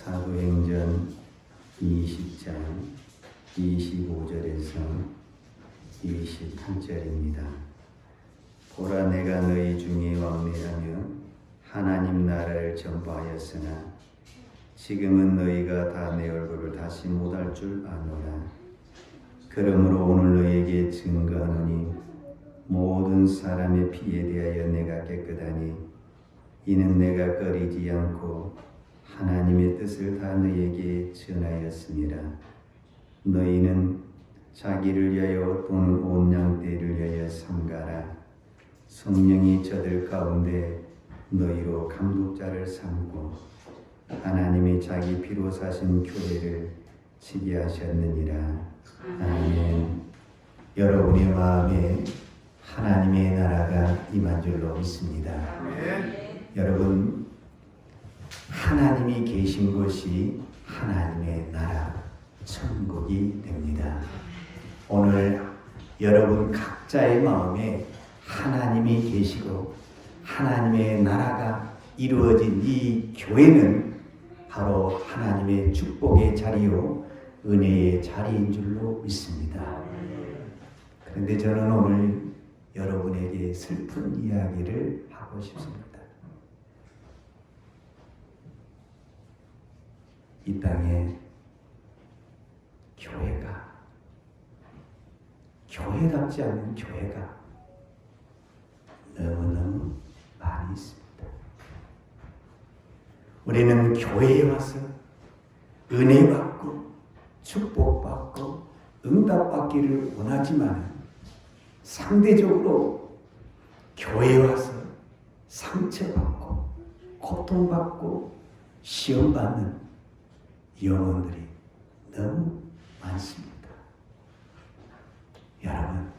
사도행전 20장 25절에서 28절입니다. 보라, 내가 너희 중에 왕래하며 하나님 나라를 전파하였으나 지금은 너희가 다 내 얼굴을 다시 못할 줄 아노라. 그러므로 오늘 너희에게 증거하노니 모든 사람의 피에 대하여 내가 깨끗하니 이는 내가 꺼리지 않고 하나님의 뜻을 다 너희에게 전하였습니다. 너희는 자기를 위하여 또는 온 양떼를 위하여 삼가라. 성령이 저들 가운데 너희로 감독자를 삼고 하나님이 자기 피로 사신 교회를 지게 하셨느니라. 아멘. 여러분의 마음에 하나님의 나라가 임한 줄로 믿습니다. 여러분, 하나님이 계신 곳이 하나님의 나라, 천국이 됩니다. 오늘 여러분 각자의 마음에 하나님이 계시고 하나님의 나라가 이루어진 이 교회는 바로 하나님의 축복의 자리요 은혜의 자리인 줄로 믿습니다. 그런데 저는 오늘 여러분에게 슬픈 이야기를 하고 싶습니다. 이 땅에 교회답지 않은 교회가 너무너무 많이 있습니다. 우리는 교회에 와서 은혜 받고 축복 받고 응답 받기를 원하지만 상대적으로 교회에 와서 상처받고 고통받고 시험받는 영혼들이 너무 많습니다. 여러분,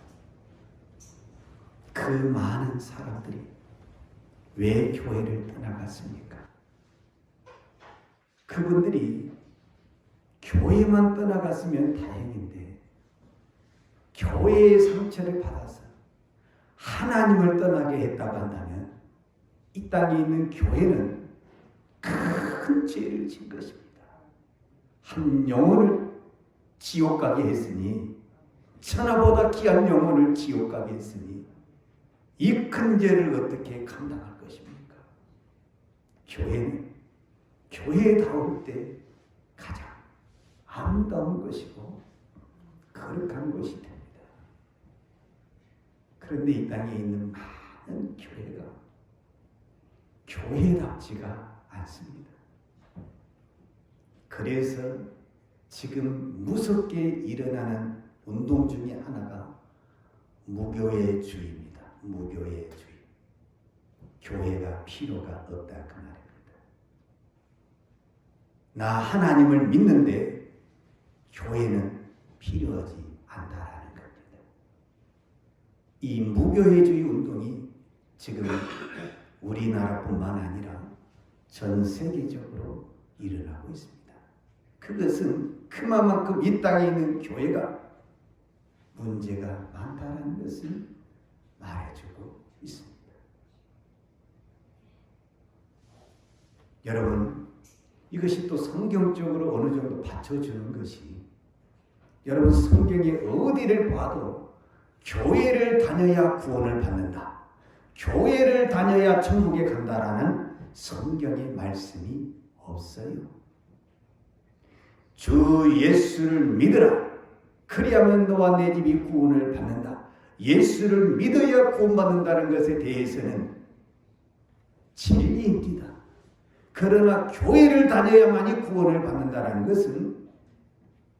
그 많은 사람들이 왜 교회를 떠나갔습니까? 그분들이 교회만 떠나갔으면 다행인데 교회의 상처를 받아서 하나님을 떠나게 했다고 한다면 이 땅에 있는 교회는 큰 죄를 진 것입니다. 한 영혼을 지옥 가게 했으니, 천하보다 귀한 영혼을 지옥 가게 했으니 이 큰 죄를 어떻게 감당할 것입니까? 교회는 교회다울 때 가장 아름다운 것이고 거룩한 것이 됩니다. 그런데 이 땅에 있는 많은 교회가 교회답지가 않습니다. 그래서 지금 무섭게 일어나는 운동 중에 하나가 무교회주의입니다. 무교회주의. 교회가 필요가 없다 그 말입니다. 나 하나님을 믿는데 교회는 필요하지 않다라는 겁니다. 이 무교회주의 운동이 지금 우리나라뿐만 아니라 전 세계적으로 일어나고 있습니다. 그것은 그만큼 이 땅에 있는 교회가 문제가 많다는 것을 말해주고 있습니다. 여러분, 이것이 또 성경적으로 어느 정도 받쳐주는 것이, 여러분 성경에 어디를 봐도 교회를 다녀야 구원을 받는다, 교회를 다녀야 천국에 간다라는 성경의 말씀이 없어요. 주 예수를 믿으라. 그리하면 너와 내 집이 구원을 받는다. 예수를 믿어야 구원받는다는 것에 대해서는 진리입니다. 그러나 교회를 다녀야만이 구원을 받는다는 것은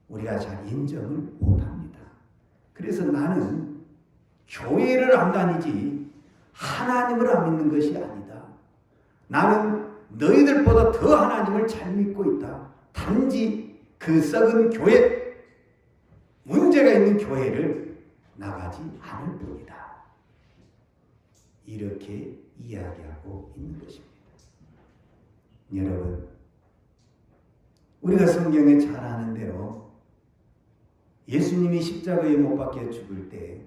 우리가 잘 인정을 못합니다. 그래서 나는 교회를 안 다니지 하나님을 안 믿는 것이 아니다. 나는 너희들보다 더 하나님을 잘 믿고 있다. 단지 그 썩은 교회, 문제가 있는 교회를 나가지 않을 뿐이다. 이렇게 이야기하고 있는 것입니다. 여러분, 우리가 성경에 잘 아는 대로 예수님이 십자가에 못 박혀 죽을 때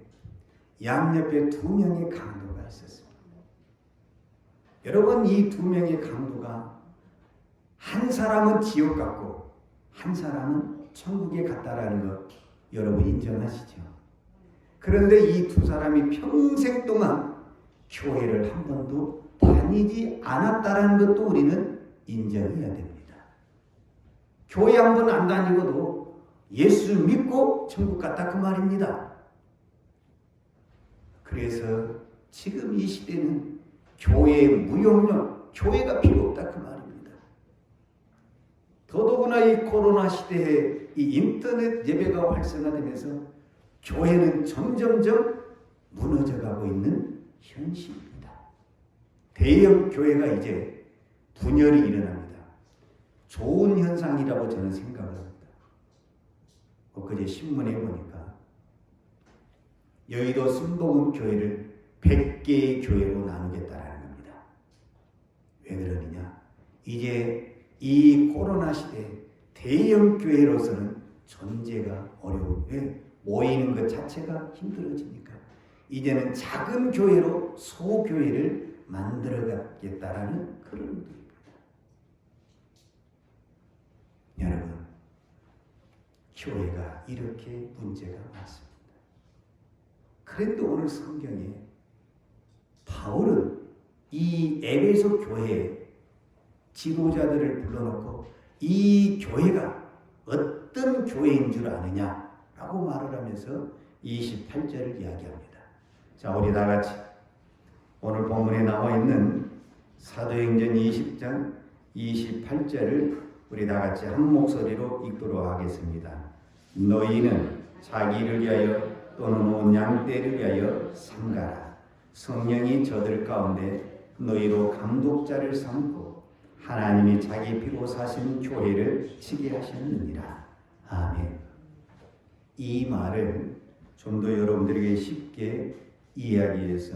양옆에 두 명의 강도가 있었습니다. 여러분, 이 두 명의 강도가 한 사람은 지옥 같고 한 사람은 천국에 갔다라는 거 여러분 인정하시죠? 그런데 이 두 사람이 평생 동안 교회를 한 번도 다니지 않았다라는 것도 우리는 인정해야 됩니다. 교회 한 번 안 다니고도 예수 믿고 천국 갔다 그 말입니다. 그래서 지금 이 시대는 교회의 무용론, 교회가 필요 없다 그 말입니다. 더더구나 이 코로나 시대에 이 인터넷 예배가 활성화되면서 교회는 점점점 무너져가고 있는 현실입니다. 대형 교회가 이제 분열이 일어납니다. 좋은 현상이라고 저는 생각을 합니다. 엊그제 신문에 보니까 여의도 순복음 교회를 100개의 교회로 나누겠다라는 겁니다. 왜 그러느냐? 이제 이 코로나 시대에 대형 교회로서는 존재가 어려운 왜? 모이는 것 자체가 힘들어지니까 이제는 작은 교회로 소교회를 만들어가겠다라는 그런 의도입니다. 여러분, 교회가 이렇게 문제가 많습니다. 그런데 오늘 성경에 바울은 이 에베소 교회의 지도자들을 불러놓고 이 교회가 어떤 교회인 줄 아느냐라고 말을 하면서 28절을 이야기합니다. 자, 우리 다 같이 오늘 본문에 나와 있는 사도행전 20장 28절을 우리 다 같이 한 목소리로 읽도록 하겠습니다. 너희는 자기를 위하여 또는 온 양떼를 위하여 삼가라. 성령이 저들 가운데 너희로 감독자를 삼고 하나님이 자기 피로 사신 교회를 치게 하셨느니라. 아멘. 이 말을 좀 더 여러분들에게 쉽게 이해하기 위해서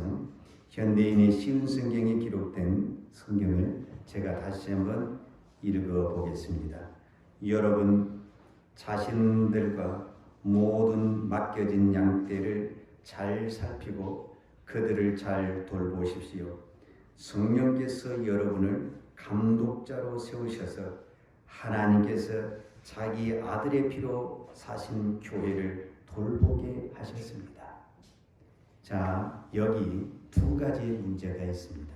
현대인의 쉬운 성경에 기록된 성경을 제가 다시 한번 읽어보겠습니다. 여러분 자신들과 모든 맡겨진 양떼를 잘 살피고 그들을 잘 돌보십시오. 성령께서 여러분을 감독자로 세우셔서 하나님께서 자기 아들의 피로 사신 교회를 돌보게 하셨습니다. 자, 여기 두 가지 문제가 있습니다.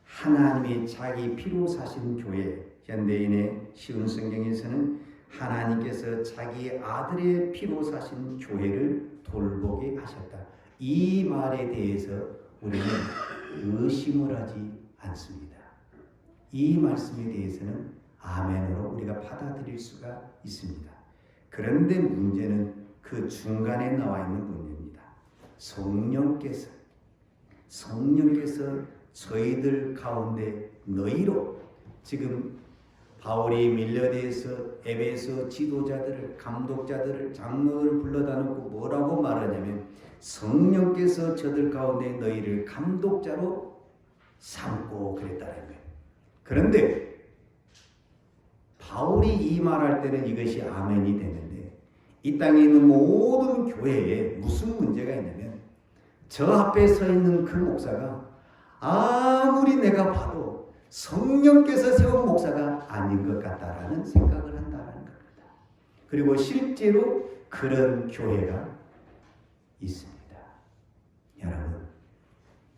하나님이 자기 피로 사신 교회, 현대인의 쉬운 성경에서는 하나님께서 자기 아들의 피로 사신 교회를 돌보게 하셨다. 이 말에 대해서 우리는 의심을 하지 않습니다. 이 말씀에 대해서는 아멘으로 우리가 받아들일 수가 있습니다. 그런데 문제는 그 중간에 나와 있는 문제입니다. 성령께서 저희들 가운데 너희로 지금 바울이 밀려대서 에베소 지도자들을 감독자들을 장로를 불러다 놓고 뭐라고 말하냐면 성령께서 저들 가운데 너희를 감독자로 삼고 그랬다는 거예요. 그런데 바울이 이 말할 때는 이것이 아멘이 되는데 이 땅에 있는 모든 교회에 무슨 문제가 있냐면 저 앞에 서 있는 그 목사가 아무리 내가 봐도 성령께서 세운 목사가 아닌 것 같다라는 생각을 한다는 겁니다. 그리고 실제로 그런 교회가 있습니다. 여러분,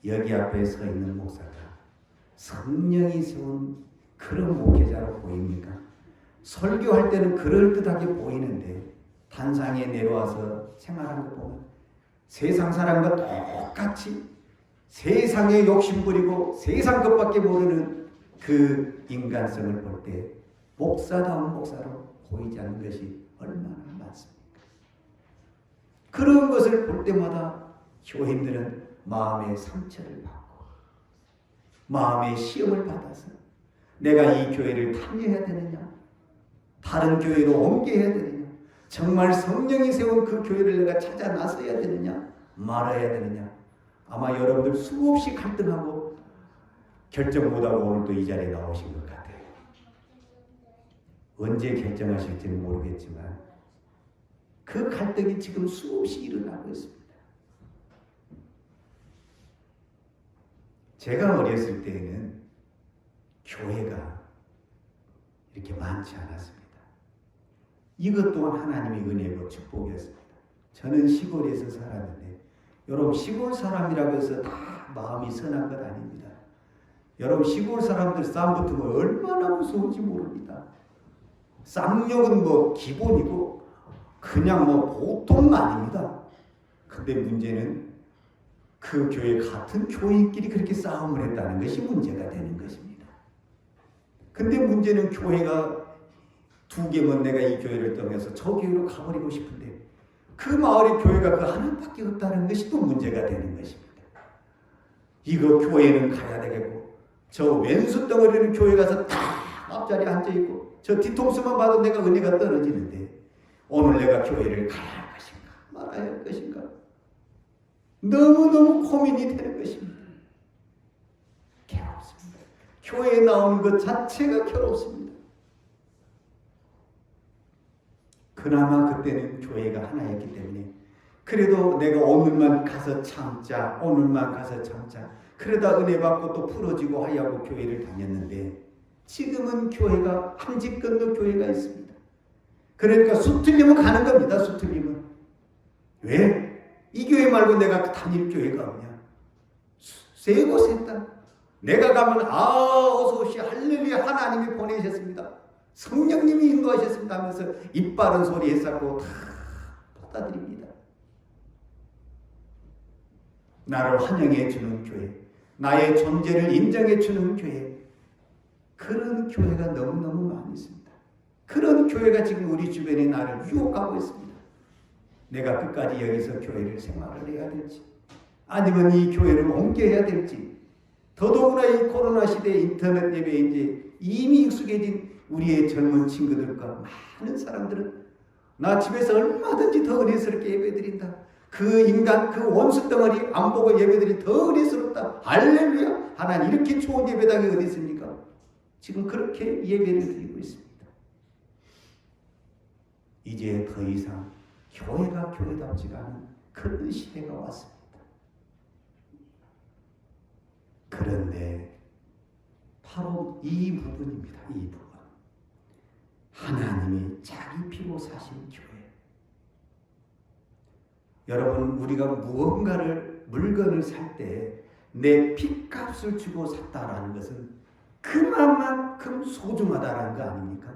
여기 앞에 서 있는 목사가 성령이 세운 그런 목회자로 보입니까? 설교할 때는 그럴듯하게 보이는데 단상에 내려와서 생활하는 거 보면 세상 사람과 똑같이 세상에 욕심 부리고 세상 것밖에 모르는 그 인간성을 볼 때 목사다운 목사로 보이지 않는 것이 얼마나 많습니까? 그런 것을 볼 때마다 교인들은 마음의 상처를 받고 마음의 시험을 받아서 내가 이 교회를 탐내야 되느냐? 다른 교회로 옮겨야 되느냐? 정말 성령이 세운 그 교회를 내가 찾아 나서야 되느냐? 말아야 되느냐? 아마 여러분들 수없이 갈등하고 결정 못하고 오늘 또 이 자리에 나오신 것 같아요. 언제 결정하실지는 모르겠지만 그 갈등이 지금 수없이 일어나고 있습니다. 제가 어렸을 때에는 교회가 이렇게 많지 않았습니다. 이것 또한 하나님의 은혜고 축복이었습니다. 저는 시골에서 살았는데 여러분 시골 사람이라고 해서 다 마음이 선한 것 아닙니다. 여러분 시골 사람들 싸움 붙으면 얼마나 무서운지 모릅니다. 쌍욕은 뭐 기본이고 그냥 뭐 보통 아닙니다. 근데 문제는 그 교회 같은 교인끼리 그렇게 싸움을 했다는 것이 문제가 되는 것입니다. 근데 문제는 교회가 두 개면 내가 이 교회를 떠나서 저 교회로 가버리고 싶은데 그 마을의 교회가 그 하나밖에 없다는 것이 또 문제가 되는 것입니다. 이거 교회는 가야 되겠고 저 왼수 덩어리는 교회 가서 딱 앞자리에 앉아있고 저 뒤통수만 봐도 내가 은혜가 떨어지는데 오늘 내가 교회를 가야 할 것인가 말아야 할 것인가 너무너무 고민이 되는 것입니다. 괴롭습니다. 교회에 나오는 것 자체가 괴롭습니다. 그나마 그때는 교회가 하나였기 때문에 그래도 내가 오늘만 가서 참자 오늘만 가서 참자 그러다 은혜 받고 또 풀어지고 하려고 교회를 다녔는데 지금은 교회가 한 집 건너 교회가 있습니다. 그러니까 수 틀리면 가는 겁니다. 수 틀리면. 왜? 이 교회 말고 내가 다닐 교회가 없냐? 세 곳 했다. 내가 가면 어서 오시 할렐루야 하나님이 보내셨습니다. 성령님이 인도하셨습니다 하면서 입 바른 소리 했었고 다 받아들입니다. 나를 환영해 주는 교회, 나의 존재를 인정해 주는 교회, 그런 교회가 너무너무 많이 있습니다. 그런 교회가 지금 우리 주변에 나를 유혹하고 있습니다. 내가 끝까지 여기서 교회를 생활을 해야 될지 아니면 이 교회를 옮겨야 될지 더더구나 이 코로나 시대에 인터넷 예배에 이제 이미 익숙해진 우리의 젊은 친구들과 많은 사람들은 나 집에서 얼마든지 더 은혜스럽게 예배드린다. 그 인간 그 원수 덩어리 안 보고 예배드리 더 은혜스럽다. 할렐루야. 하나님 이렇게 좋은 예배당이 어디 있습니까? 지금 그렇게 예배를 드리고 있습니다. 이제 더 이상 교회가 교회답지가 않은 그런 시대가 왔습니다. 그런데 바로 이 부분입니다. 이 부분. 하나님이 자기 피로 사신 교회. 여러분 우리가 무언가를 물건을 살 때 내 피값을 주고 샀다라는 것은 그만큼 소중하다라는 거 아닙니까?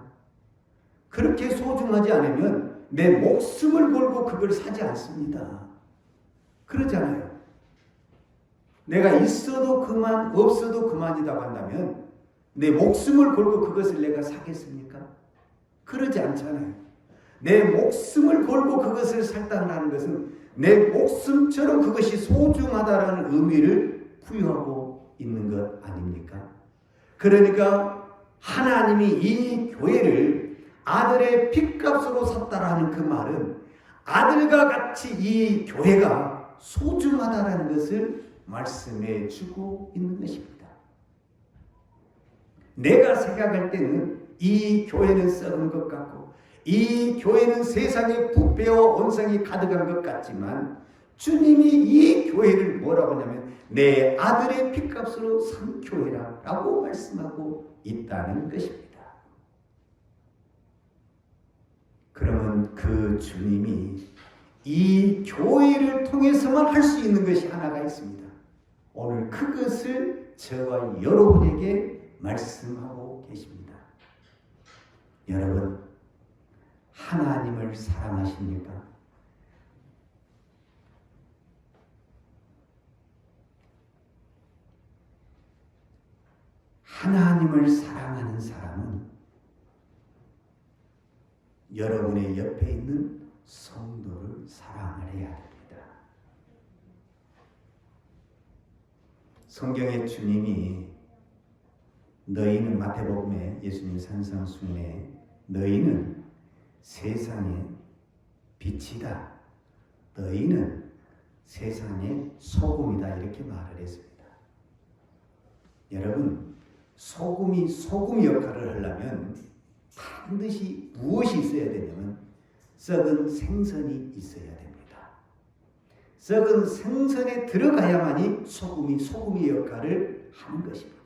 그렇게 소중하지 않으면 내 목숨을 걸고 그걸 사지 않습니다. 그러잖아요. 내가 있어도 그만 없어도 그만이라고 한다면 내 목숨을 걸고 그것을 내가 사겠습니까? 그러지 않잖아요. 내 목숨을 걸고 그것을 샀다는 것은 내 목숨처럼 그것이 소중하다라는 의미를 부여하고 있는 것 아닙니까? 그러니까 하나님이 이 교회를 아들의 핏값으로 샀다라는 그 말은 아들과 같이 이 교회가 소중하다라는 것을 말씀해 주고 있는 것입니다. 내가 생각할 때는 이 교회는 썩은 것 같고 이 교회는 세상에 부패와 온상이 가득한 것 같지만 주님이 이 교회를 뭐라고 하냐면 내 아들의 핏값으로 산 교회라고 말씀하고 있다는 것입니다. 그러면 그 주님이 이 교회를 통해서만 할 수 있는 것이 하나가 있습니다. 오늘 그것을 저와 여러분에게 말씀하고 계십니다. 여러분, 하나님을 사랑하십니까? 하나님을 사랑하는 사람은 여러분의 옆에 있는 성도를 사랑을 해야 됩니다. 성경의 주님이 너희는 마태복음에 예수님 산상순례 너희는 세상의 빛이다. 너희는 세상의 소금이다. 이렇게 말을 했습니다. 여러분, 소금이 소금 역할을 하려면 반드시 무엇이 있어야 되냐면 썩은 생선이 있어야 됩니다. 썩은 생선에 들어가야만이 소금이 소금의 역할을 하는 것입니다.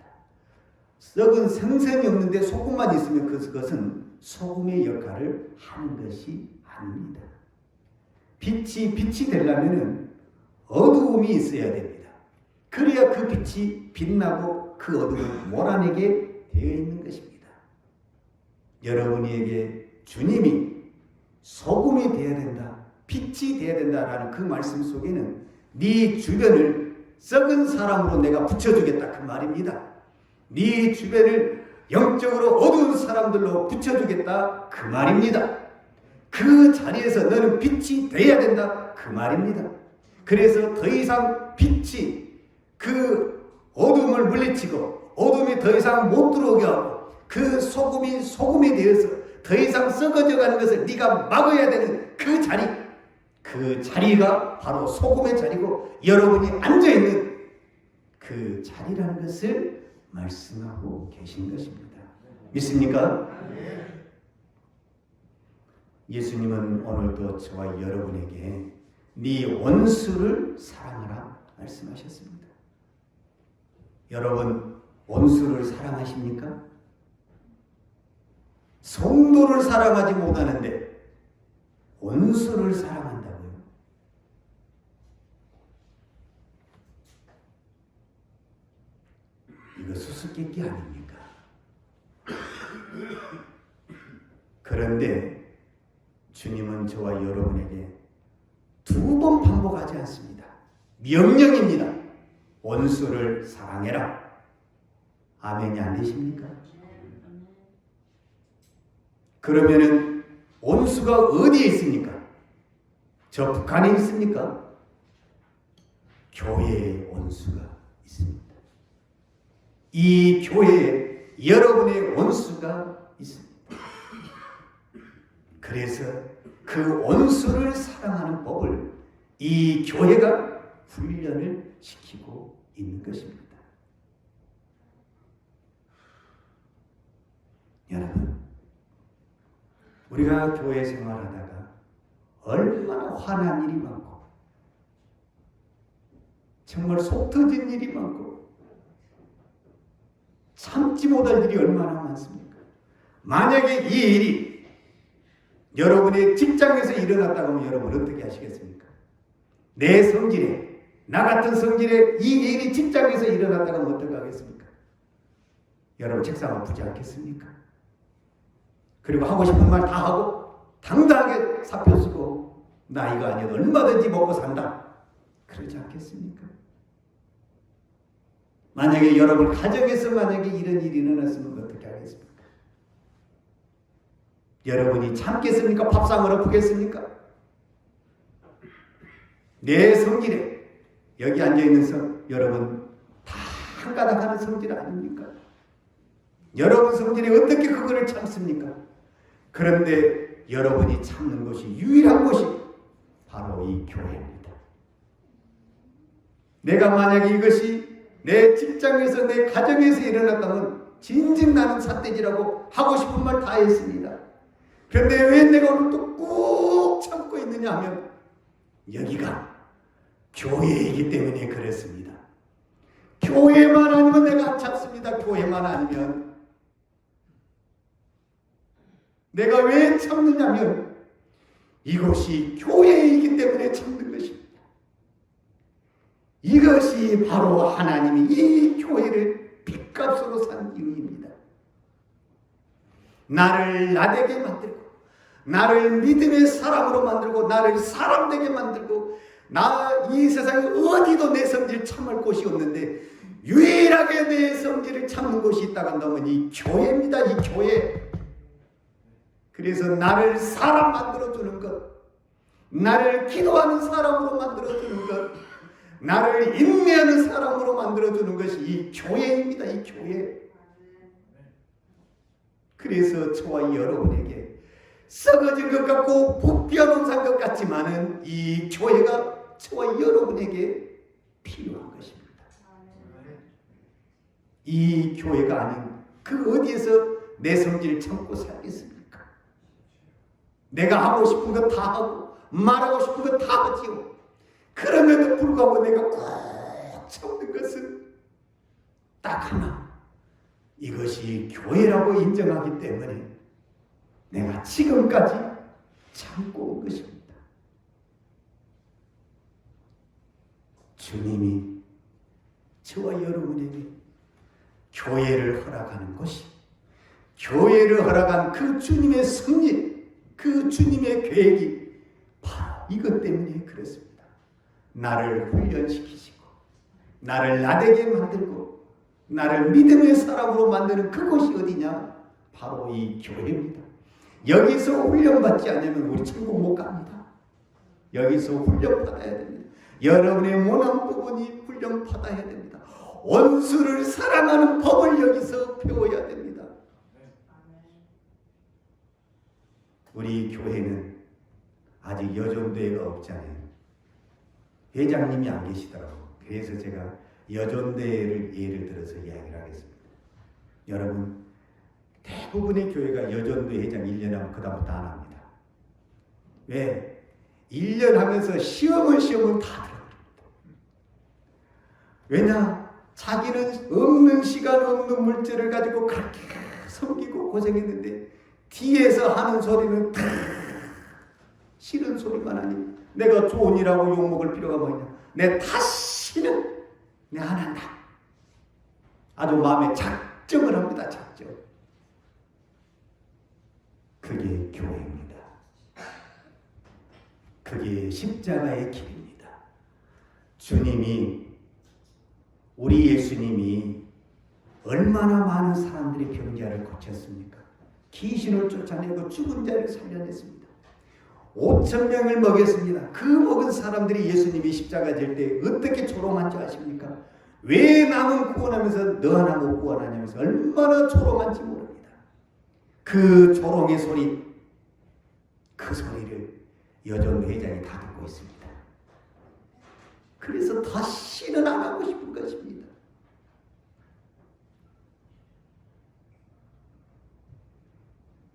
썩은 생선이 없는데 소금만 있으면 그것은 소금의 역할을 하는 것이 아닙니다. 빛이 되려면 어두움이 있어야 됩니다. 그래야 그 빛이 빛나고 그 어둠을 몰아내게 되어 있는 것입니다. 여러분에게 주님이 소금이 되어야 된다, 빛이 되어야 된다라는 그 말씀 속에는 네 주변을 썩은 사람으로 내가 붙여주겠다 그 말입니다. 네 주변을 영적으로 어두운 사람들로 붙여주겠다 그 말입니다. 그 자리에서 너는 빛이 되어야 된다 그 말입니다. 그래서 더 이상 빛이 그 어둠을 물리치고 어둠이 더 이상 못 들어오게 하고 그 소금이 되어서 더 이상 썩어져 가는 것을 네가 막아야 되는 그 자리가 바로 소금의 자리고 여러분이 앉아있는 그 자리라는 것을 말씀하고 계신 것입니다. 믿습니까? 예수님은 오늘도 저와 여러분에게 네 원수를 사랑하라 말씀하셨습니다. 여러분 원수를 사랑하십니까? 성도를 사랑하지 못하는데 원수를 사랑한다고요? 이거 수수께끼 아닙니까? 그런데 주님은 저와 여러분에게 2번 반복하지 않습니다. 명령입니다. 원수를 사랑해라. 아멘이 아니십니까? 그러면은 원수가 어디에 있습니까? 저 북한에 있습니까? 교회에 원수가 있습니다. 이 교회에 여러분의 원수가 있습니다. 그래서 그 원수를 사랑하는 법을 이 교회가 훈련을 시키고 있는 것입니다. 여러분, 우리가 교회 생활하다가 얼마나 화난 일이 많고 정말 속 터진 일이 많고 참지 못할 일이 얼마나 많습니까? 만약에 이 일이 여러분의 직장에서 일어났다고 하면 여러분 어떻게 하시겠습니까? 내 성질에, 나 같은 성질에 이 일이 직장에서 일어났다고 하면 어떻게 하겠습니까? 여러분 책상 아프지 않겠습니까? 그리고 하고 싶은 말 다 하고 당당하게 사표 쓰고 나 이거 아니어도 얼마든지 먹고 산다. 그러지 않겠습니까? 만약에 여러분 가정에서 만약에 이런 일이 일어났으면 어떻게 하겠습니까? 여러분이 참겠습니까? 밥상을 엎겠습니까? 내 성질에 여기 앉아있는 여러분 다 한가닥 하는 성질 아닙니까? 여러분 성질에 어떻게 그거를 참습니까? 그런데 여러분이 참는 것이 유일한 것이 바로 이 교회입니다. 내가 만약에 이것이 내 직장에서 내 가정에서 일어났다면 진즉 나는 삿대질하고 하고 싶은 말 다 했습니다. 그런데 왜 내가 오늘 또 꾹 참고 있느냐 하면 여기가 교회이기 때문에 그렇습니다. 교회만 아니면 내가 안 참습니다. 교회만 아니면. 내가 왜 참느냐면 이것이 교회이기 때문에 참는 것입니다. 이것이 바로 하나님이 이 교회를 핏값으로 산 이유입니다. 나를 나되게 만들고 나를 믿음의 사람으로 만들고 나를 사람 되게 만들고 나 이 세상에 어디도 내 성질 참을 곳이 없는데 유일하게 내 성질을 참는 곳이 있다고 한다면 이 교회입니다. 이 교회. 그래서 나를 사람 만들어주는 것, 나를 기도하는 사람으로 만들어주는 것, 나를 인내하는 사람으로 만들어주는 것이 이 교회입니다. 이 교회. 그래서 저와 여러분에게 썩어진 것 같고 부패한 것 같지만은 이 교회가 저와 여러분에게 필요한 것입니다. 이 교회가 아닌 그 어디에서 내 성질을 참고 살겠습니까? 내가 하고 싶은 거 다 하고 말하고 싶은 거 다 하지요. 그럼에도 불구하고 내가 꼭 참는 것은 딱 하나. 이것이 교회라고 인정하기 때문에 내가 지금까지 참고 온 것입니다. 주님이 저와 여러분에게 교회를 허락하는 것이, 교회를 허락한 그 주님의 섭리, 그 주님의 계획이 바로 이것 때문에 그렇습니다. 나를 훈련시키시고 나를 나되게 만들고 나를 믿음의 사람으로 만드는 그곳이 어디냐? 바로 이 교회입니다. 여기서 훈련받지 않으면 우리 천국 못 갑니다. 여기서 훈련받아야 됩니다. 여러분의 모난 부분이 훈련받아야 됩니다. 원수를 사랑하는 법을 여기서 배워야 됩니다. 우리 교회는 아직 여존대회가 없잖아요. 회장님이 안 계시더라고요. 그래서 제가 여존대회를 예를 들어서 이야기를 하겠습니다. 여러분, 대부분의 교회가 여존대 회장 1년 하면 그 다음부터 안 합니다. 왜? 1년 하면서 시험을 다 들어갑니다. 왜냐? 자기는 없는 시간 없는 물질을 가지고 그렇게 섬기고 고생했는데 뒤에서 하는 소리는 다 싫은 소리만 하니 내가 좋은 일하고 욕먹을 필요가 뭐냐? 내 다시는 내 안 한다. 아주 마음에 작정을 합니다. 작정. 그게 교회입니다. 그게 십자가의 길입니다. 주님이, 우리 예수님이 얼마나 많은 사람들의 병자를 고쳤습니까? 귀신을 쫓아내고 죽은 자를 살려냈습니다. 5,000명을 먹였습니다. 그 먹은 사람들이 예수님이 십자가 질 때 어떻게 조롱한 줄 아십니까? 왜 남은 구원하면서 너 하나 못 구원하냐면서 얼마나 조롱한지 모릅니다. 그 조롱의 소리, 그 소리를 여존 회장이 다 듣고 있습니다. 그래서 다시는 안 하고 싶은 것입니다.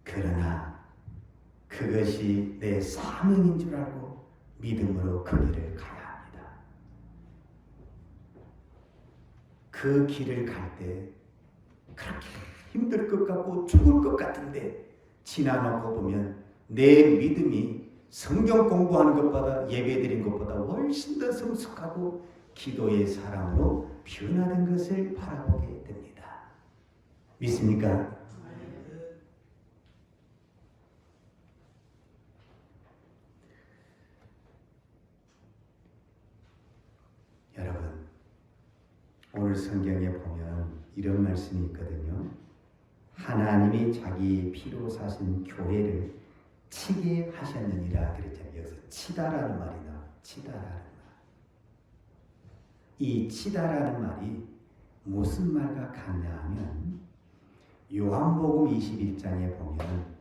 그러나 그것이 내 사명인 줄 알고 믿음으로 그 길을 가야 합니다. 그 길을 갈 때 그렇게 힘들 것 같고 죽을 것 같은데 지나놓고 보면 내 믿음이 성경 공부하는 것보다 예배드린 것보다 훨씬 더 성숙하고 기도의 사람으로 변화된 것을 바라보게 됩니다. 믿습니까? 여러분, 오늘 성경에 보면 이런 말씀이 있거든요. 하나님이 자기 피로 사신 교회를 치게 하셨느니라 그랬잖아요. 여기서 치다라는 말이 나와요. 치다라는 말. 이 치다라는 말이 무슨 말과 같냐 하면 요한복음 21장에 보면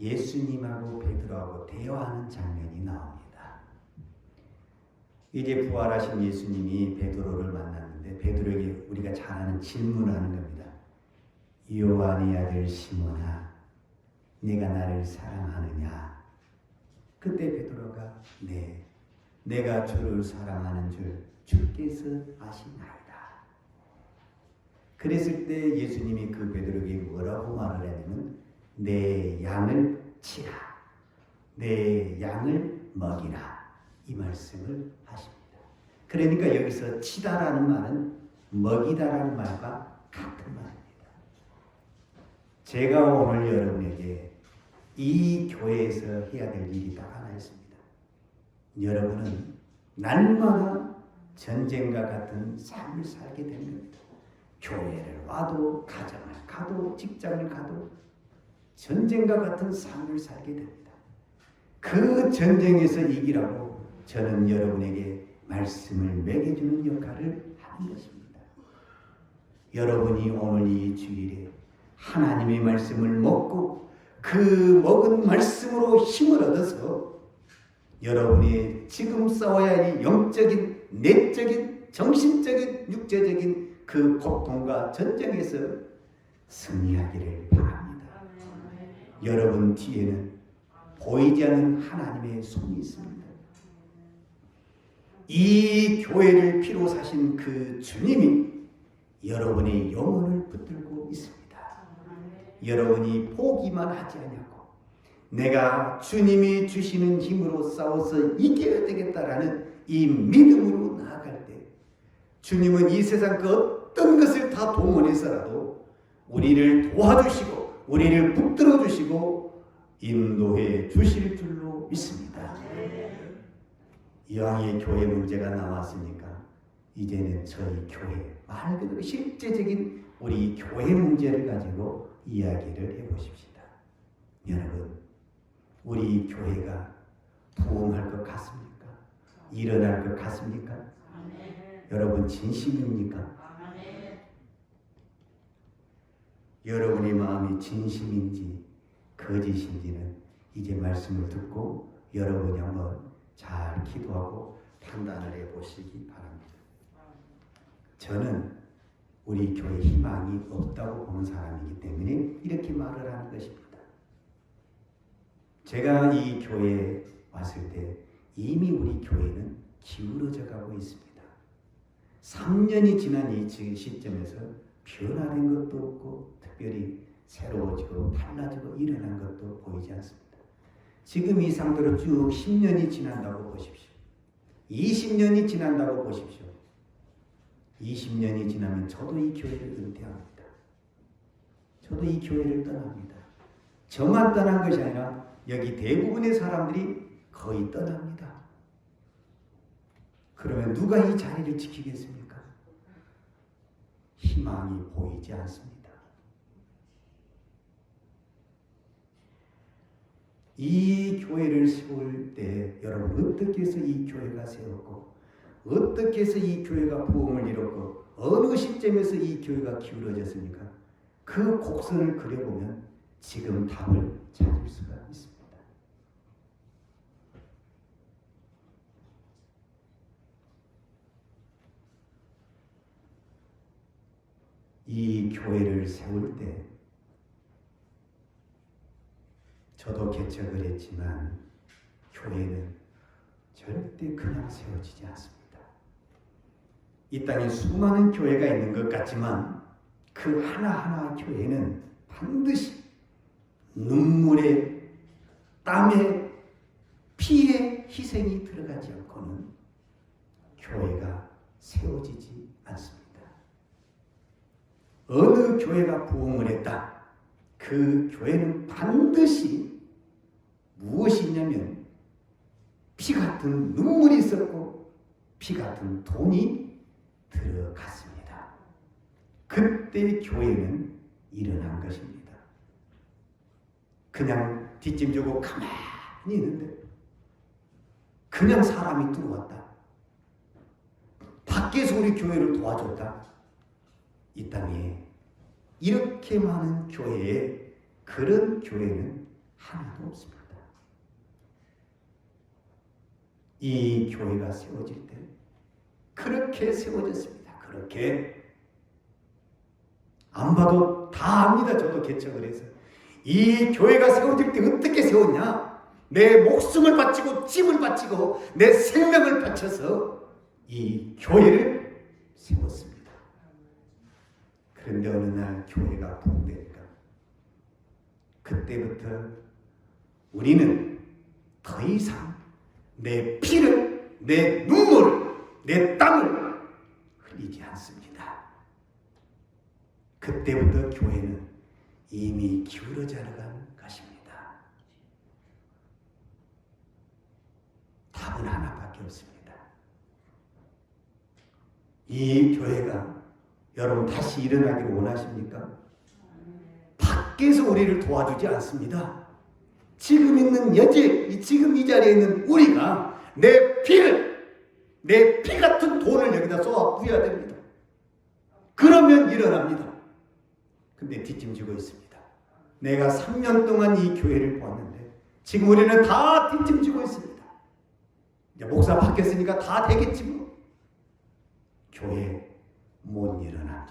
예수님하고 베드로하고 대화하는 장면이 나옵니다. 이제 부활하신 예수님이 베드로를 만났는데 베드로에게 우리가 잘 아는 질문을 하는 겁니다. 요한의 아들 시몬아, 네가 나를 사랑하느냐? 그때 베드로가 네, 내가 주를 사랑하는 줄 주께서 아시나이다. 그랬을 때 예수님이 그 베드로에게 뭐라고 말을 했냐면 내 양을 치라, 내 양을 먹이라, 이 말씀을 하십니다. 그러니까 여기서 치다라는 말은 먹이다라는 말과 같은 말입니다. 제가 오늘 여러분에게 이 교회에서 해야 될 일이 딱 하나 있습니다. 여러분은 날마다 전쟁과 같은 삶을 살게 됩니다. 교회를 와도 가정을 가도 직장을 가도 전쟁과 같은 삶을 살게 됩니다. 그 전쟁에서 이기라고 저는 여러분에게 말씀을 매겨주는 역할을 하는 것입니다. 여러분이 오늘 이 주일에 하나님의 말씀을 먹고 그 먹은 말씀으로 힘을 얻어서 여러분이 지금 싸워야 할 영적인, 내적인, 정신적인, 육체적인 그 고통과 전쟁에서 승리하기를 바랍니다. 여러분 뒤에는 보이지 않는 하나님의 손이 있습니다. 이 교회를 피로 사신 그 주님이 여러분의 영혼을 붙들고 있습니다. 여러분이 포기만 하지 않냐고 내가 주님이 주시는 힘으로 싸워서 이겨야 되겠다라는 이 믿음으로 나아갈 때 주님은 이 세상 그 어떤 것을 다 동원해서라도 우리를 도와주시고 우리를 붙들어 주시고 인도해 주실 줄로 믿습니다. 이왕의 교회 문제가 나왔으니까 이제는 저희 교회 말 그대로 실제적인 우리 교회 문제를 가지고 이야기를 해보십시다. 여러분, 우리 교회가 부흥할 것 같습니까? 일어날 것 같습니까? 여러분 진심입니까? 여러분의 마음이 진심인지 거짓인지는 이제 말씀을 듣고 여러분이 한번 잘 기도하고 판단을 해보시기 바랍니다. 저는 우리 교회 희망이 없다고 보는 사람이기 때문에 이렇게 말을 하는 것입니다. 제가 이 교회에 왔을 때 이미 우리 교회는 기울어져 가고 있습니다. 3년이 지난 이 시점에서 변화된 것도 없고 특별히 새로워지고 달라지고 일어난 것도 보이지 않습니다. 지금 이 상태로 쭉 10년이 지난다고 보십시오. 20년이 지난다고 보십시오. 20년이 지나면 저도 이 교회를 은퇴합니다. 저도 이 교회를 떠납니다. 저만 떠난 것이 아니라 여기 대부분의 사람들이 거의 떠납니다. 그러면 누가 이 자리를 지키겠습니까? 희망이 보이지 않습니다. 이 교회를 세울 때 여러분 어떻게 해서 이 교회가 세웠고 어떻게 해서 이 교회가 부흥을 이뤘고 어느 시점에서 이 교회가 기울어졌습니까? 그 곡선을 그려보면 지금 답을 찾을 수가 있습니다. 이 교회를 세울 때 저도 개척을 했지만 교회는 절대 그냥 세워지지 않습니다. 이 땅에 수많은 교회가 있는 것 같지만 그 하나하나 교회는 반드시 눈물에 땀에 피에 희생이 들어가지 않고는 교회가 세워지지 않습니다. 어느 교회가 부흥을 했다. 그 교회는 반드시 무엇이 있냐면 피 같은 눈물이 있었고 피 같은 돈이 들어갔습니다. 그때 교회는 일어난 것입니다. 그냥 뒷짐 주고 가만히 있는데 그냥 사람이 들어왔다. 밖에서 우리 교회를 도와줬다. 이 땅에 이렇게 많은 교회에 그런 교회는 하나도 없습니다. 이 교회가 세워질 때 그렇게 세워졌습니다. 그렇게 안 봐도 다 압니다. 저도 개척을 해서 이 교회가 세워질 때 어떻게 세웠냐? 내 목숨을 바치고 짐을 바치고 내 생명을 바쳐서 이 교회를 세웠습니다. 그런데 어느 날 교회가 부흥되니까 그때부터 우리는 더 이상 내 피를, 내 눈물을, 내 땀을 흘리지 않습니다. 그때부터 교회는 이미 기울어져 나간 것입니다. 답은 하나밖에 없습니다. 이 교회가 여러분 다시 일어나기를 원하십니까? 밖에서 우리를 도와주지 않습니다. 지금 있는 지금 이 자리에 있는 우리가 내 피를, 내 피 같은 돈을 여기다 쏟아 부어야 됩니다. 그러면 일어납니다. 근데 뒷짐지고 있습니다. 내가 3년 동안 이 교회를 보았는데 지금 우리는 다 뒷짐지고 있습니다. 이제 목사 바뀌었으니까 다 되겠지 뭐. 교회 못 일어납니다.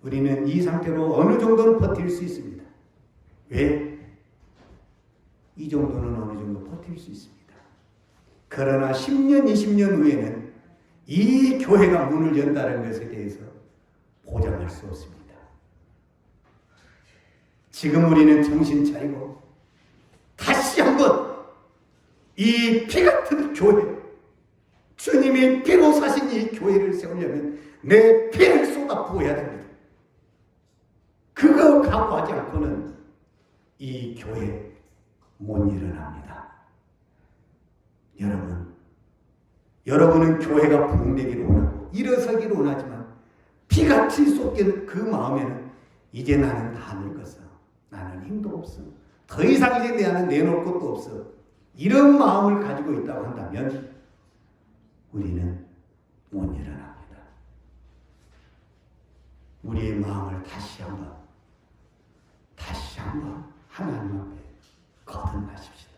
우리는 이 상태로 어느 정도는 버틸 수 있습니다. 왜? 이 정도는 어느 정도 버틸 수 있습니다. 그러나 10년, 20년 후에는 이 교회가 문을 연다는 것에 대해서 보장할 수 없습니다. 지금 우리는 정신 차리고 다시 한번 이 피같은 교회, 주님이 피로 사신 이 교회를 세우려면 내 피를 쏟아 부어야 됩니다. 그거 각오하지 않고는 이 교회 못 일어납니다. 여러분은 교회가 부흥되기를 원하고 일어서기를 원하지만 피같이 쏟기는 그 마음에는 이제 나는 다 늙었어. 나는 힘도 없어. 더 이상 이제 내 안에 내놓을 것도 없어. 이런 마음을 가지고 있다고 한다면 우리는 못 일어납니다. 우리의 마음을 다시 한번 하나님 앞에 거듭나십시다.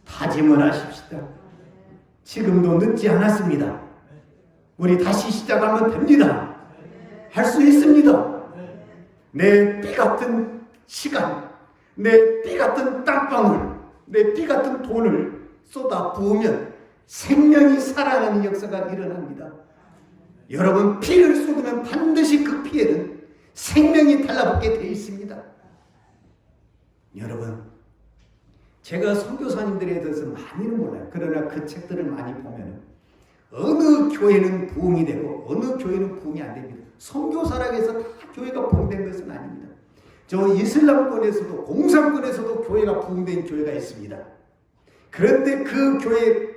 다짐을 하십시다. 지금도 늦지 않았습니다. 우리 다시 시작하면 됩니다. 할 수 있습니다. 내 피 같은 시간, 내 피 같은 땀방울, 내 피 같은 돈을 쏟아 부으면 생명이 살아나는 역사가 일어납니다. 여러분, 피를 쏟으면 반드시 그 피에는 생명이 달라붙게 되어 있습니다. 여러분, 제가 선교사님들에 대해서 많이는 몰라요. 그러나 그 책들을 많이 보면 어느 교회는 부흥이 되고 어느 교회는 부흥이 안 됩니다. 선교사라고 해서 다 교회가 부흥된 것은 아닙니다. 저 이슬람권에서도 공산권에서도 교회가 부흥된 교회가 있습니다. 그런데 그 교회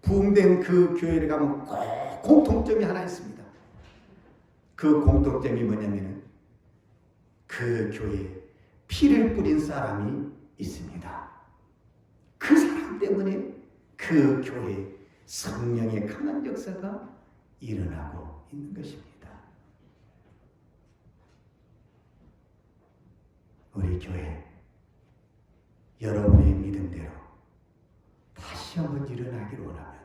부흥된 그 교회를 가면 꼭 공통점이 하나 있습니다. 그 공통점이 뭐냐면 그 교회에 피를 뿌린 사람이 있습니다. 그 사람 때문에 그 교회에 성령의 강한 역사가 일어나고 있는 것입니다. 우리 교회, 여러분의 믿음대로 다시 한번 일어나기를 원하면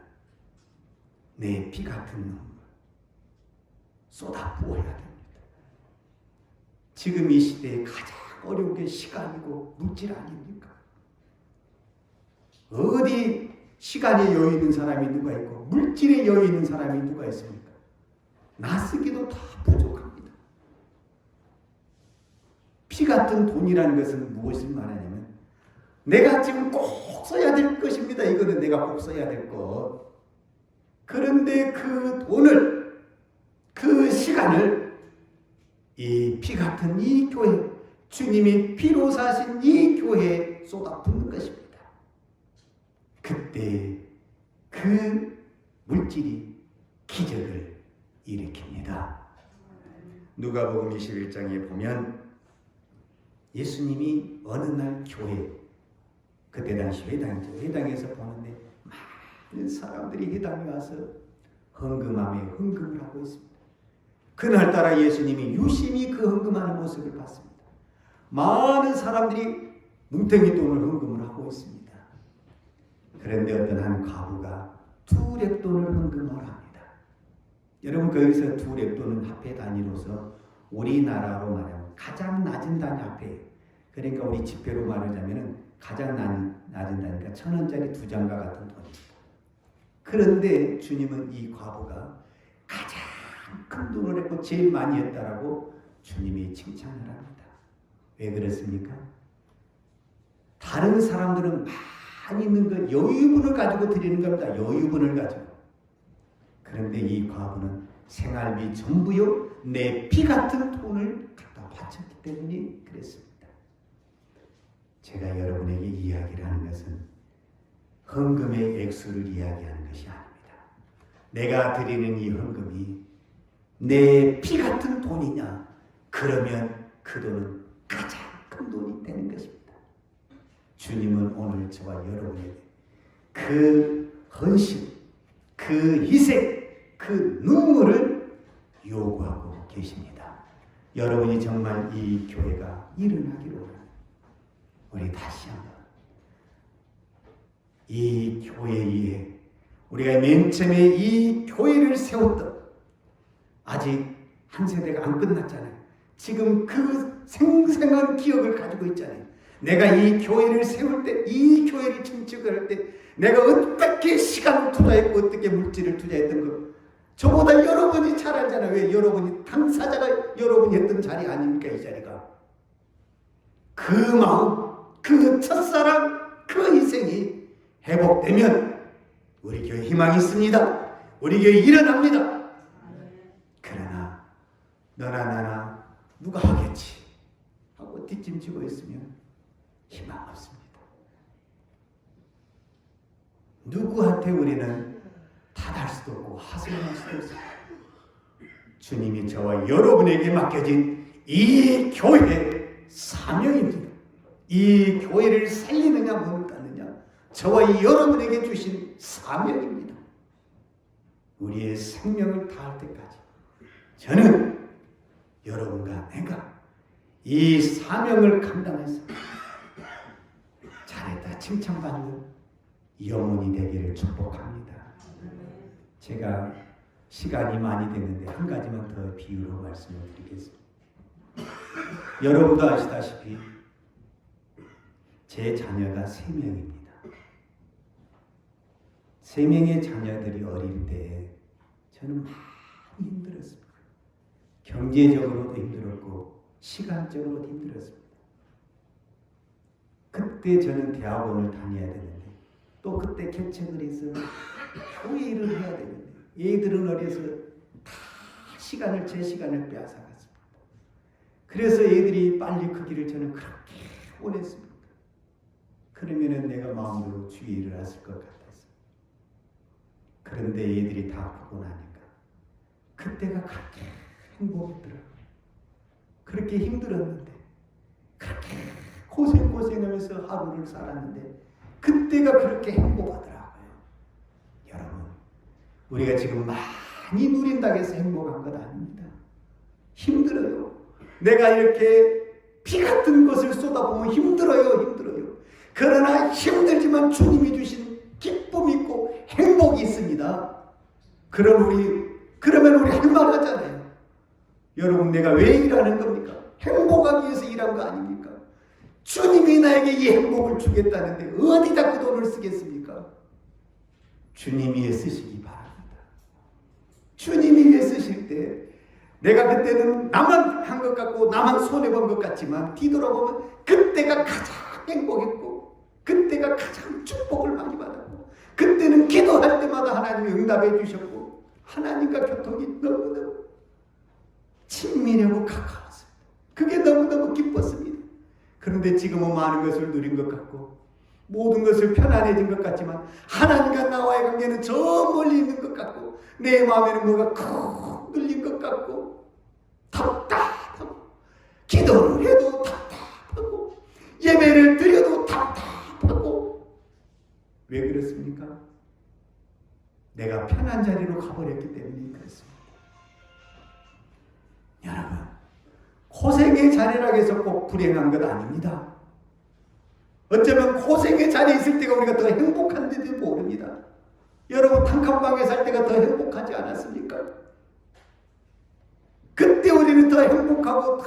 내 피 같은 눈물 쏟아 부어야 됩니다. 지금 이 시대에 가장 어려운 게 시간이고 물질 아닙니까? 어디 시간에 여유 있는 사람이 누가 있고 물질에 여유 있는 사람이 누가 있습니까? 나 쓰기도 다 부족합니다. 피 같은 돈이라는 것은 무엇을 말하냐면 내가 지금 꼭 써야 될 것입니다. 이거는 내가 꼭 써야 될 것. 그런데 그 돈을, 그 시간을 이 피 같은 이 교회, 주님이 피로 사신 이 교회에 쏟아붓는 것입니다. 그때 그 물질이 기적을 일으킵니다. 누가복음 21장에 보면 예수님이 어느 날 교회, 그때 당시 회당이죠. 회당에서 보는데 많은 사람들이 회당에 와서 헌금함에 헌금을 하고 있습니다. 그날따라 예수님이 유심히 그 헌금하는 모습을 봤습니다. 많은 사람들이 뭉텅이 돈을 헌금을 하고 있습니다. 그런데 어떤 한 과부가 2렙돈을 헌금을 합니다. 여러분, 거기서 2렙돈은 화폐 단위로서 우리나라로 말하면 가장 낮은 단위 화폐예요. 그러니까 우리 지폐로 말하자면 가장 낮은 단위가 1,000원짜리 2장과 같은 돈입니다. 그런데 주님은 이 과부가 가장 큰 돈을 했고 제일 많이 했다라고 주님이 칭찬을 합니다. 왜 그렇습니까? 다른 사람들은 많이 있는 것, 여유분을 가지고 드리는 겁니다. 여유분을 가지고. 그런데 이 과부는 생활비 전부요, 내 피 같은 돈을 갖다 바쳤기 때문에 그랬습니다. 제가 여러분에게 이야기를 하는 것은 헌금의 액수를 이야기하는 것이 아닙니다. 내가 드리는 이 헌금이 내 피 같은 돈이냐? 그러면 그 돈은 가장 큰 돈이 되는 것입니다. 주님은 오늘 저와 여러분에게 그 헌신, 그 희생, 그 눈물을 요구하고 계십니다. 여러분이 정말 이 교회가 일어나기를 원합니다. 우리 다시 한번 이 교회에 우리가 맨 처음에 이 교회를 세웠던, 아직 한 세대가 안 끝났잖아요. 지금 그 생생한 기억을 가지고 있잖아요. 내가 이 교회를 세울 때, 이 교회를 증축할 때 내가 어떻게 시간을 투자했고 어떻게 물질을 투자했던 거 저보다 여러분이 잘 알잖아요. 왜? 여러분이 당사자가 여러분이 했던 자리 아닙니까? 이 자리가. 그 마음, 그 첫사랑, 그 희생이 회복되면 우리 교회 희망이 있습니다. 우리 교회 일어납니다. 그러나 너나 나나 누가 하겠지 하고 뒷짐지고 있으면 희망 없습니다. 누구한테 우리는 탓할 수도 없고 하소연할 수도 없습니다. 주님이 저와 여러분에게 맡겨진 이 교회의 사명입니다. 이 교회를 살리느냐 문을 닫느냐, 저와 여러분에게 주신 사명입니다. 우리의 생명을 다할 때까지 저는 여러분과 내가 이 사명을 감당해서 잘했다 칭찬받는 영혼이 되기를 축복합니다. 제가 시간이 많이 됐는데 한 가지만 더 비유로 말씀을 드리겠습니다. 여러분도 아시다시피 제 자녀가 3명입니다. 3명의 자녀들이 어릴 때 저는 많이 힘들었습니다. 경제적으로도 힘들었고 시간적으로도 힘들었습니다. 그때 저는 대학원을 다녀야 되는데 또 그때 개척을 해서 교회 일을 해야 되는데 얘들은 어려서 다 제 시간을 빼앗아갔습니다. 그래서 얘들이 빨리 그 길을 저는 그렇게 원했습니다. 그러면은 내가 마음대로 주의 일을 했을 것 같았어요. 그런데 얘들이 다 크고 나니까 그때가 그렇게 행복했더라고요. 그렇게 힘들었는데 그렇게 고생하면서 하루를 살았는데 그때가 그렇게 행복하더라고요. 여러분, 우리가 지금 많이 누린다고 해서 행복한 것 아닙니다. 힘들어요. 내가 이렇게 피 같은 것을 쏟아보면 힘들어요. 그러나 힘들지만 주님이 주신 기쁨이 있고 행복이 있습니다. 그러면 우리 할 말 하잖아요. 여러분, 내가 왜 일하는 겁니까? 행복하기 위해서 일한 거 아닙니까? 주님이 나에게 이 행복을 주겠다는데 어디다 그 돈을 쓰겠습니까? 주님이 위해 쓰시기 바랍니다. 주님이 위해 쓰실 때 내가 그때는 나만 한 것 같고 나만 손해본 것 같지만 뒤돌아보면 그때가 가장 행복했고 그때가 가장 축복을 많이 받았고 그때는 기도할 때마다 하나님이 응답해 주셨고 하나님과 교통이 너무너무 친밀하고 가까웠어요. 그게 너무너무 기뻤습니다. 그런데 지금은 많은 것을 누린 것 같고 모든 것을 편안해진 것 같지만 하나님과 나와의 관계는 저 멀리 있는 것 같고 내 마음에는 뭐가 쿵 눌린 것 같고 답답하고 기도를 해도 답답하고 예배를 드려도 답답하고 왜 그렇습니까? 내가 편한 자리로 가버렸기 때문에 그렇습니다. 여러분, 고생의 자리라고 해서 꼭 불행한 것 아닙니다. 어쩌면 고생의 자리에 있을 때가 우리가 더 행복한지도 모릅니다. 여러분, 단칸방에 살 때가 더 행복하지 않았습니까? 그때 우리는 더 행복하고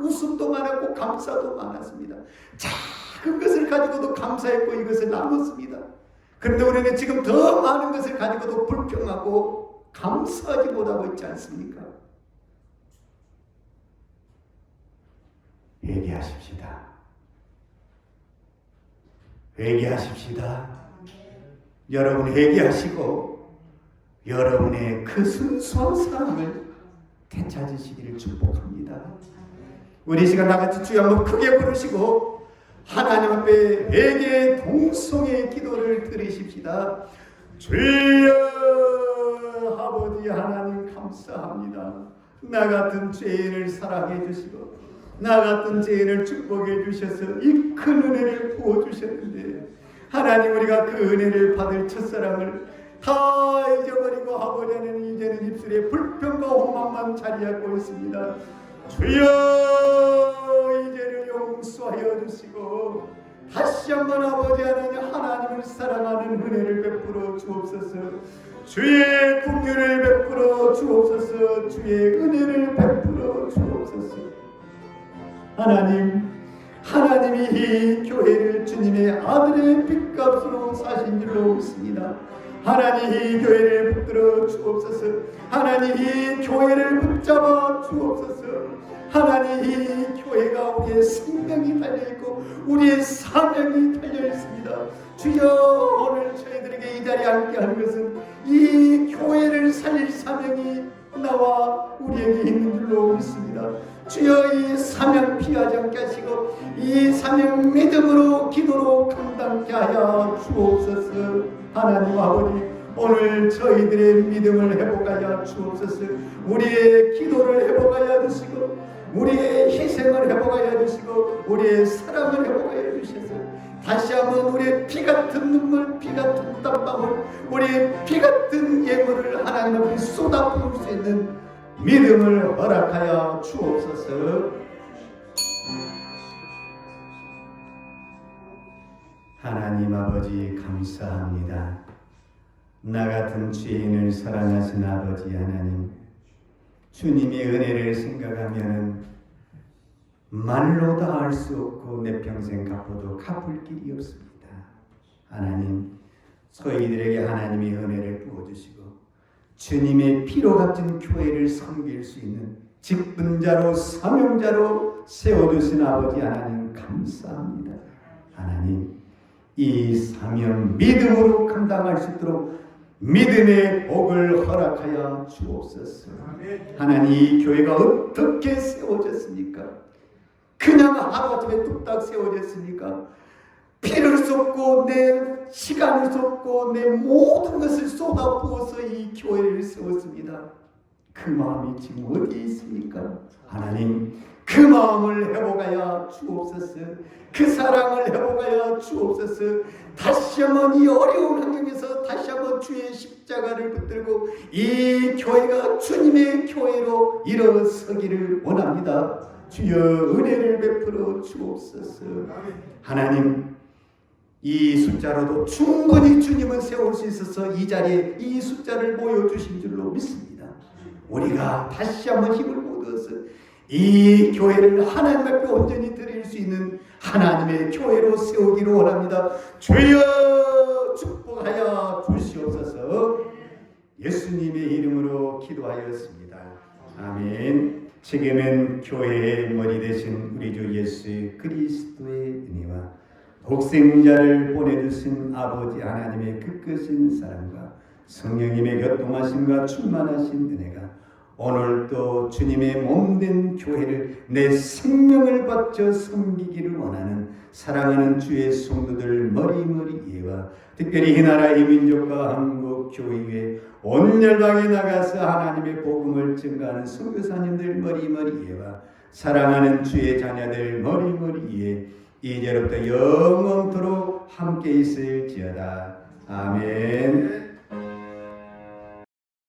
웃음도 많았고 감사도 많았습니다. 작은 것을 가지고도 감사했고 이것을 나눴습니다. 그런데 우리는 지금 더 많은 것을 가지고도 불평하고 감사하지 못하고 있지 않습니까? 회개하십시다. 여러분 회개하시고 여러분의 그 순수한 사랑을 되찾으시기를 축복합니다. 우리 시간 나같이 주여 한번 크게 부르시고 하나님 앞에 회개의 동성의 기도를 드리십시다. 주여 아버지 하나님 감사합니다. 나 같은 죄인을 사랑해 주시고 나 같은 죄인을 축복해 주셔서 이 큰 은혜를 부어주셨는데 하나님 우리가 그 은혜를 받을 첫사랑을 다 잊어버리고 아버지는 이제는 입술에 불평과 원망만 자리하고 있습니다. 주여 이제는 용서하여 주시고 다시 한번 아버지 하나님을 사랑하는 은혜를 베풀어 주옵소서. 주의 긍휼을 베풀어 주옵소서. 주의 은혜를 베풀어 주옵소서. 하나님이 이 교회를 주님의 아들의 핏값으로 사신 줄로 믿습니다. 하나님 이 교회를 붙들어 주옵소서. 하나님 이 교회를 붙잡아 주옵소서. 하나님 이 교회가 우리의 생명이 달려있고 우리의 사명이 달려있습니다. 주여, 오늘 저희들에게 이 자리에 함께하는 것은 이 교회를 살릴 사명이 나와 우리에게 있는 줄로 믿습니다. 주여, 이 사명 피하지 않게 하시고 이 사명 믿음으로 기도로 감당케 하여 주옵소서. 하나님 아버지, 오늘 저희들의 믿음을 회복하여 주옵소서. 우리의 기도를 회복하여 주시고 우리의 희생을 회복하여 주시고 우리의 사랑을 회복하여 주셔서 다시 한번 우리의 피같은 눈물, 피같은 땀방울, 우리의 피같은 예물을 하나님 앞에 쏟아부을 수 있는 믿음을 허락하여 주옵소서. 하나님 아버지, 감사합니다. 나 같은 죄인을 사랑하신 아버지 하나님, 주님의 은혜를 생각하면 말로 다 할 수 없고 내 평생 갚아도 갚을 길이 없습니다. 하나님, 저희들에게 하나님의 은혜를 부어주시고 주님의 피로 값진 교회를 섬길 수 있는 직분자로 사명자로 세워주신 아버지 하나님, 감사합니다. 하나님, 이 사명 믿음으로 감당할 수 있도록 믿음의 복을 허락하여 주옵소서. 하나님, 이 교회가 어떻게 세워졌습니까? 그냥 하루아침에 뚝딱 세워졌습니까? 피를 쏟고 내 시간을 쏟고 내 모든 것을 쏟아부어서 이 교회를 세웠습니다. 그 마음이 지금 어디에 있습니까? 하나님, 그 마음을 회복하여 주옵소서. 그 사랑을 회복하여 주옵소서. 다시 한번 이 어려운 환경에서 다시 한번 주의 십자가를 붙들고 이 교회가 주님의 교회로 일어서기를 원합니다. 주여, 은혜를 베풀어 주옵소서. 하나님, 이 숫자로도 충분히 주님을 세울 수 있어서 이 자리에 이 숫자를 보여주신 줄로 믿습니다. 우리가 다시 한번 힘을 모아서 이 교회를 하나님 앞에 온전히 드릴 수 있는 하나님의 교회로 세우기를 원합니다. 주여, 축복하여 주시옵소서. 예수님의 이름으로 기도하였습니다. 아멘. 지금은 교회의 머리 되신 우리 주 예수 그리스도의 은혜와 독생자를 보내주신 아버지 하나님의 그 크신 사랑과 성령님의 교통하심과 충만하신 은혜가 오늘도 주님의 몸된 교회를 내 생명을 바쳐 섬기기를 원하는 사랑하는 주의 성도들 머리머리 예와 특별히 이 나라 이 민족과 한국 교회에 온 열방에 나가서 하나님의 복음을 증거하는 선교사님들 머리머리 예와 사랑하는 주의 자녀들 머리머리 예, 이제부터 영원토록 함께 있을지어다. 아멘.